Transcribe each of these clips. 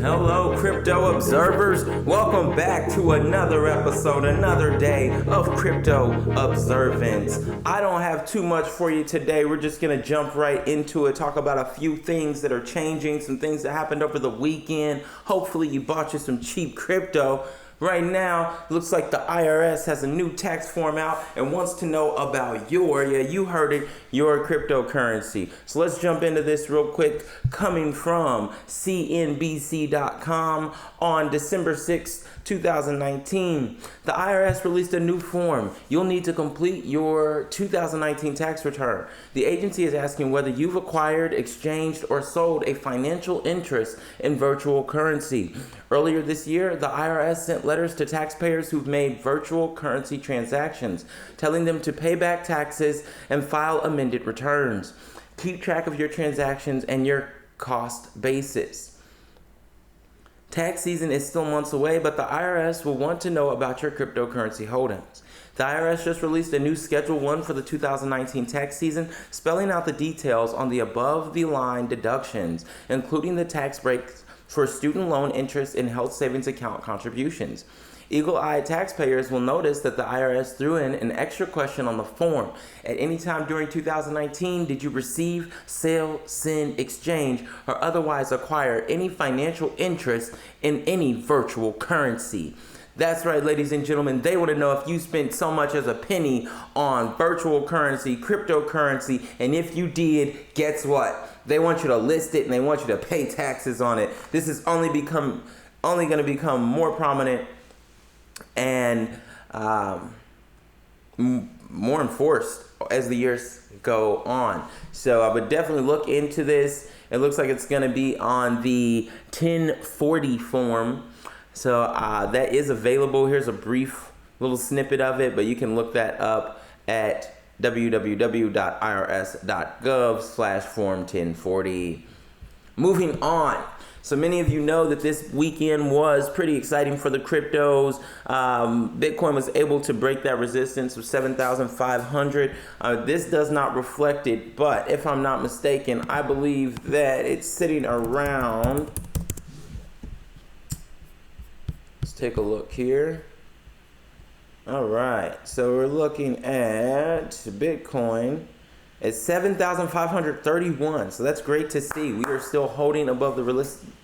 Hello, crypto observers. Welcome back to another episode, another day of crypto observance. I don't have too much for you today. We're just going to jump right into it, talk about a few things that are changing, some things that happened over the weekend. Hopefully you bought you some cheap crypto. Right now, looks like the IRS has a new tax form out and wants to know about you heard it, your cryptocurrency. So let's jump into this real quick. Coming from CNBC.com on December 6th, 2019, the IRS released a new form. You'll need to complete your 2019 tax return. The agency is asking whether you've acquired, exchanged, or sold a financial interest in virtual currency. Earlier this year, the IRS sent letters to taxpayers who've made virtual currency transactions, telling them to pay back taxes and file amended returns. Keep track of your transactions and your cost basis. Tax season is still months away, but the IRS will want to know about your cryptocurrency holdings. The IRS just released a new Schedule 1 for the 2019 tax season, spelling out the details on the above-the-line deductions, including the tax breaks for student loan interest and health savings account contributions. Eagle-eyed taxpayers will notice that the IRS threw in an extra question on the form. At any time during 2019, did you receive, sell, send, exchange, or otherwise acquire any financial interest in any virtual currency? That's right, ladies and gentlemen. They want to know if you spent so much as a penny on virtual currency, cryptocurrency, and if you did, guess what? They want you to list it and they want you to pay taxes on it. This is only going to become more prominent and more enforced as the years go on. So I would definitely look into this. It looks like it's going to be on the 1040 form. So that is available. Here's a brief little snippet of it, but you can look that up at www.irs.gov/form 1040. Moving on. So many of you know that this weekend was pretty exciting for the cryptos. Bitcoin was able to break that resistance of 7,500. This does not reflect it, but if I'm not mistaken, I believe that it's sitting around. Let's take a look here. All right, so we're looking at Bitcoin at 7,531. So that's great to see. We are still holding above the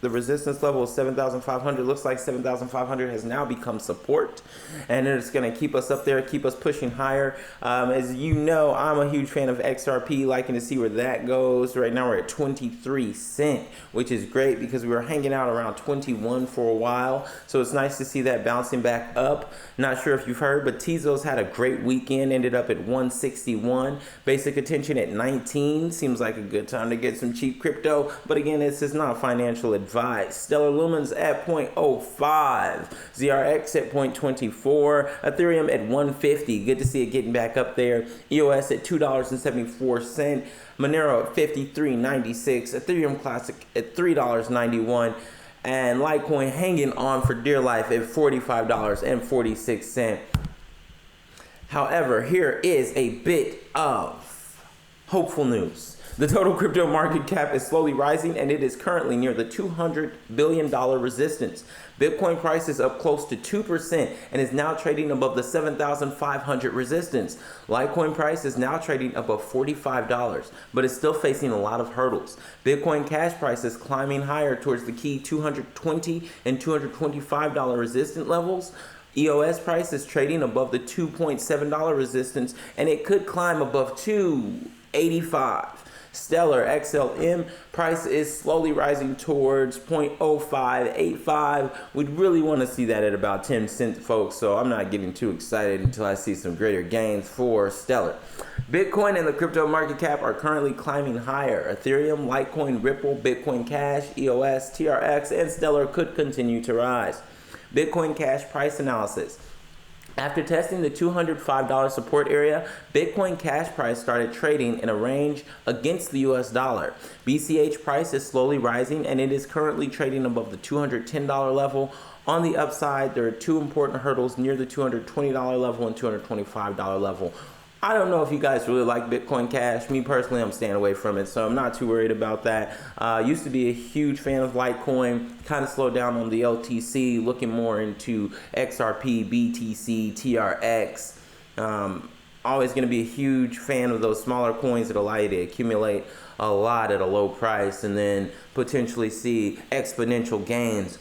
resistance level of 7,500. Looks like 7,500 has now become support, and it's going to keep us up there, keep us pushing higher. As you know, I'm a huge fan of XRP, liking to see where that goes. Right now we're at 23 cents, which is great because we were hanging out around 21 for a while. So it's nice to see that bouncing back up. Not sure if you've heard, but TEZOS had a great weekend, ended up at 161. Basic attention at 19. Seems like a good time to get some cheap crypto, but again, this is not financial advice. Stellar Lumens at 0.05, ZRX at 0.24, Ethereum at 150. Good to see it getting back up there. EOS at $2.74, Monero at 53.96, Ethereum Classic at $3.91, and Litecoin hanging on for dear life at $45.46. However, here is a bit of hopeful news. The total crypto market cap is slowly rising, and it is currently near the $200 billion resistance. Bitcoin price is up close to 2% and is now trading above the 7,500 resistance. Litecoin price is now trading above $45, but is still facing a lot of hurdles. Bitcoin Cash price is climbing higher towards the key $220 and $225 resistance levels. EOS price is trading above the $2.7 resistance, and it could climb above $2.85. Stellar XLM price is slowly rising towards 0.0585. We'd really want to see that at about 10 cents, folks, so I'm not getting too excited until I see some greater gains for Stellar. Bitcoin and the crypto market cap are currently climbing higher. Ethereum, Litecoin, Ripple, Bitcoin Cash, EOS, TRX, and Stellar could continue to rise. Bitcoin Cash price analysis. After testing the $205 support area, Bitcoin Cash price started trading in a range against the US dollar. BCH price is slowly rising and it is currently trading above the $210 level. On the upside, there are two important hurdles near the $220 level and $225 level. I don't know if you guys really like Bitcoin Cash. Me personally, I'm staying away from it, so I'm not too worried about that. Used to be a huge fan of Litecoin, kind of slowed down on the LTC, looking more into XRP, BTC, TRX. Always going to be a huge fan of those smaller coins that allow you to accumulate a lot at a low price and then potentially see exponential gains.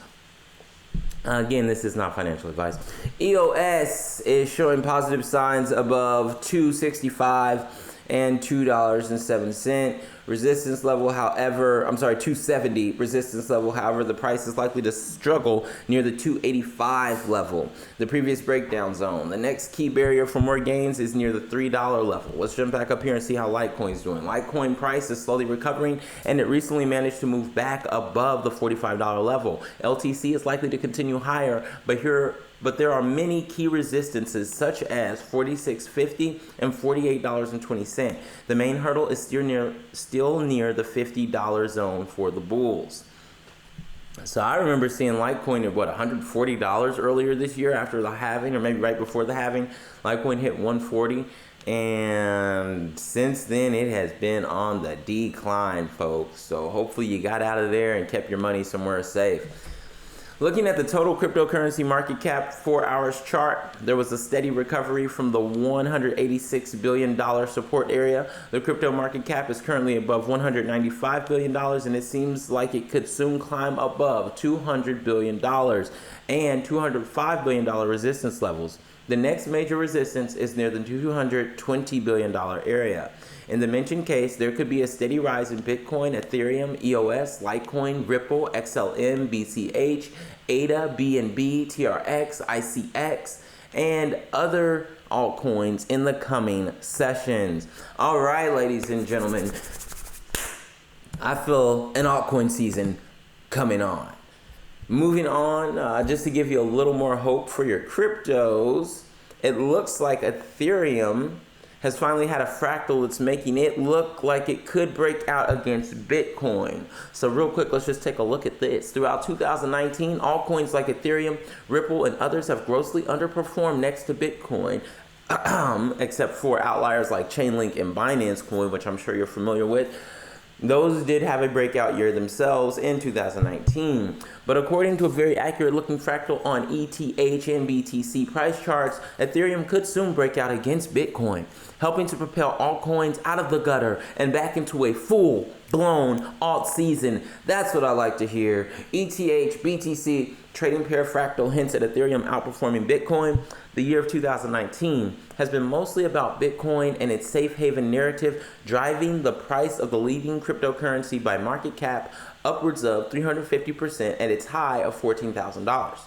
Again, this is not financial advice. EOS is showing positive signs above $2.65 and $2.07. Resistance level, however, $2.70 resistance level. However, the price is likely to struggle near the $2.85 level, the previous breakdown zone. The next key barrier for more gains is near the $3 level. Let's jump back up here and see how Litecoin's doing. Litecoin price is slowly recovering, and it recently managed to move back above the $45 level. LTC is likely to continue higher, but there are many key resistances such as $46.50 and $48.20. The main hurdle is still near the $50 zone for the bulls. So I remember seeing Litecoin at $140 earlier this year after the halving, or maybe right before the halving. Litecoin hit 140, and since then it has been on the decline, folks. So hopefully you got out of there and kept your money somewhere safe. Looking at the total cryptocurrency market cap 4 hours chart, there was a steady recovery from the $186 billion support area. The crypto market cap is currently above $195 billion, and it seems like it could soon climb above $200 billion and $205 billion resistance levels. The next major resistance is near the $220 billion area. In the mentioned case, there could be a steady rise in Bitcoin, Ethereum, EOS, Litecoin, Ripple, XLM, BCH, ADA, BNB, TRX, ICX, and other altcoins in the coming sessions. All right, ladies and gentlemen, I feel an altcoin season coming on. Moving on, just to give you a little more hope for your cryptos, it looks like Ethereum has finally had a fractal that's making it look like it could break out against Bitcoin. So real quick, let's just take a look at this. Throughout 2019, altcoins like Ethereum, Ripple, and others have grossly underperformed next to Bitcoin, except for outliers like Chainlink and Binance Coin, which I'm sure you're familiar with. Those did have a breakout year themselves in 2019. But according to a very accurate looking fractal on ETH and BTC price charts, Ethereum could soon break out against Bitcoin, helping to propel altcoins out of the gutter and back into a full-blown alt season. That's what I like to hear. ETH, BTC, trading pair fractal hints at Ethereum outperforming Bitcoin. The year of 2019 has been mostly about Bitcoin and its safe haven narrative, driving the price of the leading cryptocurrency by market cap upwards of 350% at its high of $14,000.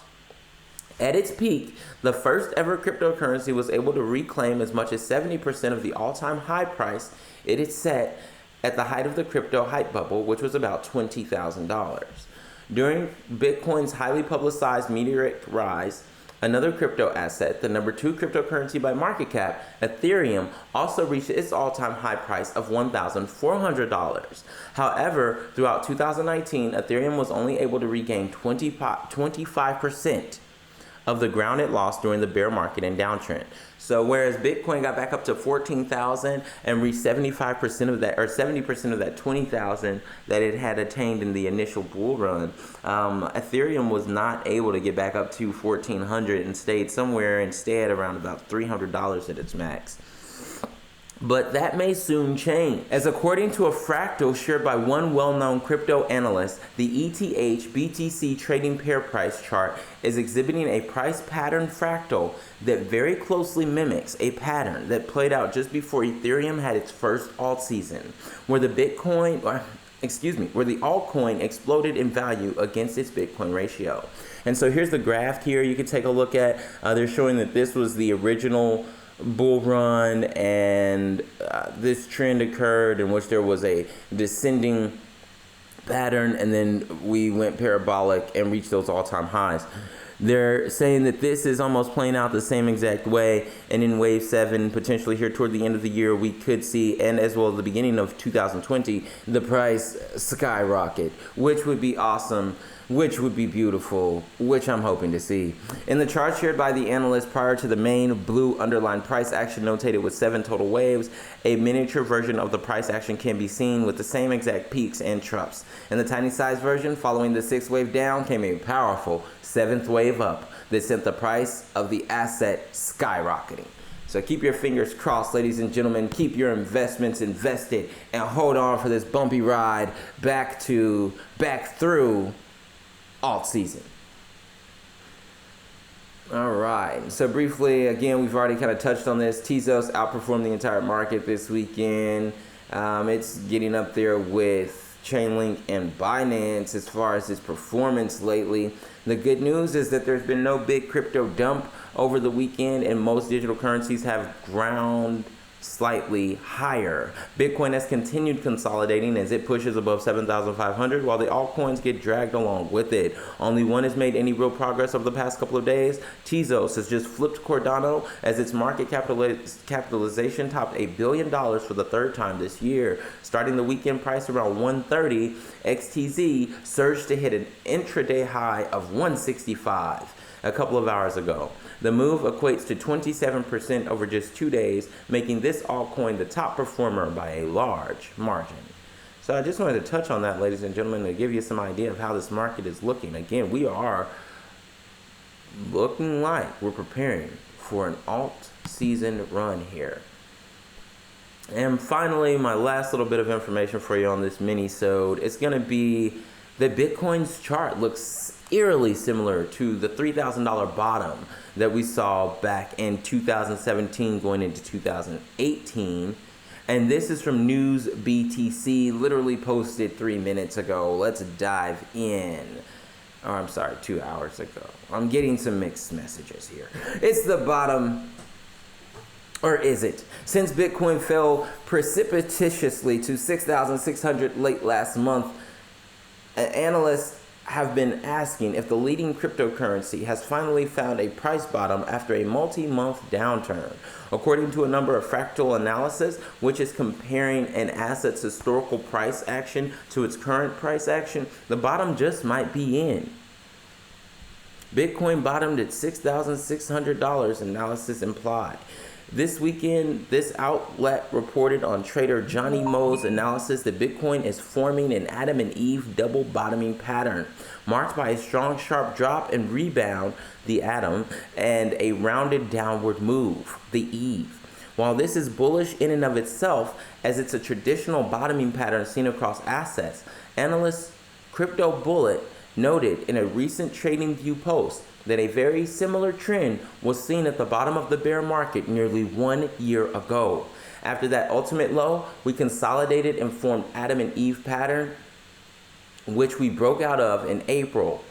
At its peak, the first ever cryptocurrency was able to reclaim as much as 70% of the all-time high price it had set at the height of the crypto hype bubble, which was about $20,000. During Bitcoin's highly publicized meteoric rise, another crypto asset, the number 2 cryptocurrency by market cap, Ethereum, also reached its all-time high price of $1,400. However, throughout 2019, Ethereum was only able to regain 25% of the ground it lost during the bear market and downtrend. So whereas Bitcoin got back up to 14,000 and reached 75% of that, or 70% of that 20,000 that it had attained in the initial bull run, Ethereum was not able to get back up to 1,400 and stayed somewhere instead around about $300 at its max. But that may soon change, as according to a fractal shared by one well-known crypto analyst, the ETH-BTC trading pair price chart is exhibiting a price pattern fractal that very closely mimics a pattern that played out just before Ethereum had its first alt season, where the altcoin exploded in value against its Bitcoin ratio. And so here's the graph here you can take a look at. They're showing that this was the original bull run, and this trend occurred in which there was a descending pattern, and then we went parabolic and reached those all-time highs. They're saying that this is almost playing out the same exact way, and in wave 7, potentially here toward the end of the year, we could see, and as well as the beginning of 2020, the price skyrocket, which would be awesome, which would be beautiful, which I'm hoping to see. In the chart shared by the analyst prior to the main blue underlined price action notated with 7 total waves, a miniature version of the price action can be seen with the same exact peaks and troughs. In the tiny size version, following the 6th wave down, came a powerful 7th wave up that sent the price of the asset skyrocketing. So keep your fingers crossed, ladies and gentlemen. Keep your investments invested and hold on for this bumpy ride back through alt season. All right. So briefly, again, we've already kind of touched on this. TEZOS outperformed the entire market this weekend. It's getting up there with Chainlink and Binance as far as its performance lately. The good news is that there's been no big crypto dump over the weekend, and most digital currencies have ground slightly higher. Bitcoin has continued consolidating as it pushes above 7,500, while the altcoins get dragged along with it. Only one has made any real progress over the past couple of days. Tezos has just flipped Cardano as its market capitalization topped $1 billion for the 3rd time this year. Starting the weekend price around 130, XTZ surged to hit an intraday high of 165 a couple of hours ago. The move equates to 27% over just 2 days, making this altcoin the top performer by a large margin. So I just wanted to touch on that, ladies and gentlemen, to give you some idea of how this market is looking. Again, we are looking like we're preparing for an alt season run here. And finally, my last little bit of information for you on this mini-sode. It's going to be that Bitcoin's chart looks eerily similar to the $3,000 bottom that we saw back in 2017 going into 2018. And this is from News BTC, literally posted 3 minutes ago. Let's dive in. Or I'm sorry, 2 hours ago. I'm getting some mixed messages here. It's the bottom, or is it? Since Bitcoin fell precipitously to 6,600 late last month, analysts have been asking if the leading cryptocurrency has finally found a price bottom after a multi-month downturn. According to a number of fractal analysis, which is comparing an asset's historical price action to its current price action, the bottom just might be in. Bitcoin bottomed at $6,600, analysis implied. This weekend, this outlet reported on trader Johnny Mo's analysis that Bitcoin is forming an Adam and Eve double bottoming pattern, marked by a strong sharp drop and rebound, the Adam, and a rounded downward move, the Eve. While this is bullish in and of itself, as it's a traditional bottoming pattern seen across assets, analyst Crypto Bullet noted in a recent TradingView post that a very similar trend was seen at the bottom of the bear market nearly 1 year ago. After that ultimate low, we consolidated and formed Adam and Eve pattern, which we broke out of in April.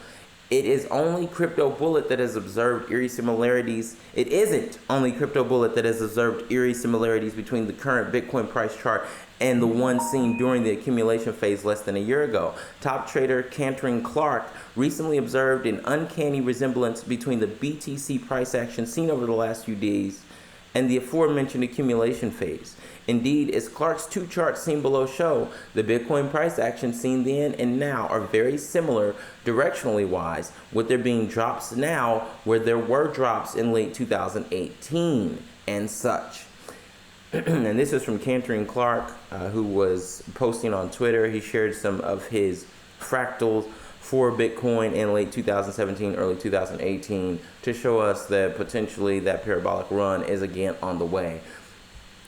It is only Crypto Bullet that has observed eerie similarities. It isn't only Crypto Bullet that has observed eerie similarities between the current Bitcoin price chart and the one seen during the accumulation phase less than a year ago. Top trader Cantering Clark recently observed an uncanny resemblance between the BTC price action seen over the last few days and the aforementioned accumulation phase. Indeed, as Clark's 2 charts seen below show, the Bitcoin price action seen then and now are very similar directionally wise, with there being drops now where there were drops in late 2018 and such. And this is from Cantering Clark, who was posting on Twitter. He shared some of his fractals for Bitcoin in late 2017, early 2018 to show us that potentially that parabolic run is again on the way.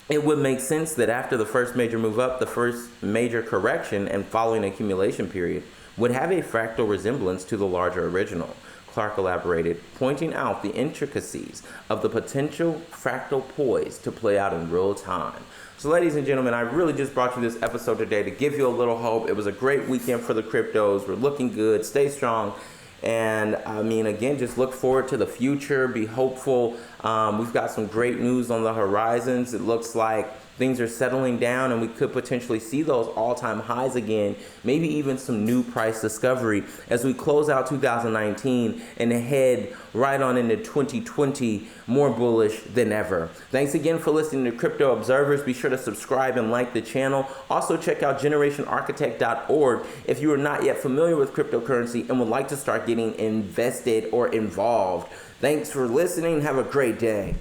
It would make sense that after the first major move up, the first major correction and following accumulation period would have a fractal resemblance to the larger original. Clark elaborated, pointing out the intricacies of the potential fractal poise to play out in real time. So ladies and gentlemen, I really just brought you this episode today to give you a little hope. It was a great weekend for the cryptos. We're looking good. Stay strong. And I mean, again, just look forward to the future. Be hopeful. We've got some great news on the horizons. It looks like things are settling down and we could potentially see those all-time highs again, maybe even some new price discovery as we close out 2019 and head right on into 2020 more bullish than ever. Thanks again for listening to Crypto Observers. Be sure to subscribe and like the channel. Also check out generationarchitect.org if you are not yet familiar with cryptocurrency and would like to start getting invested or involved. Thanks for listening. Have a great day.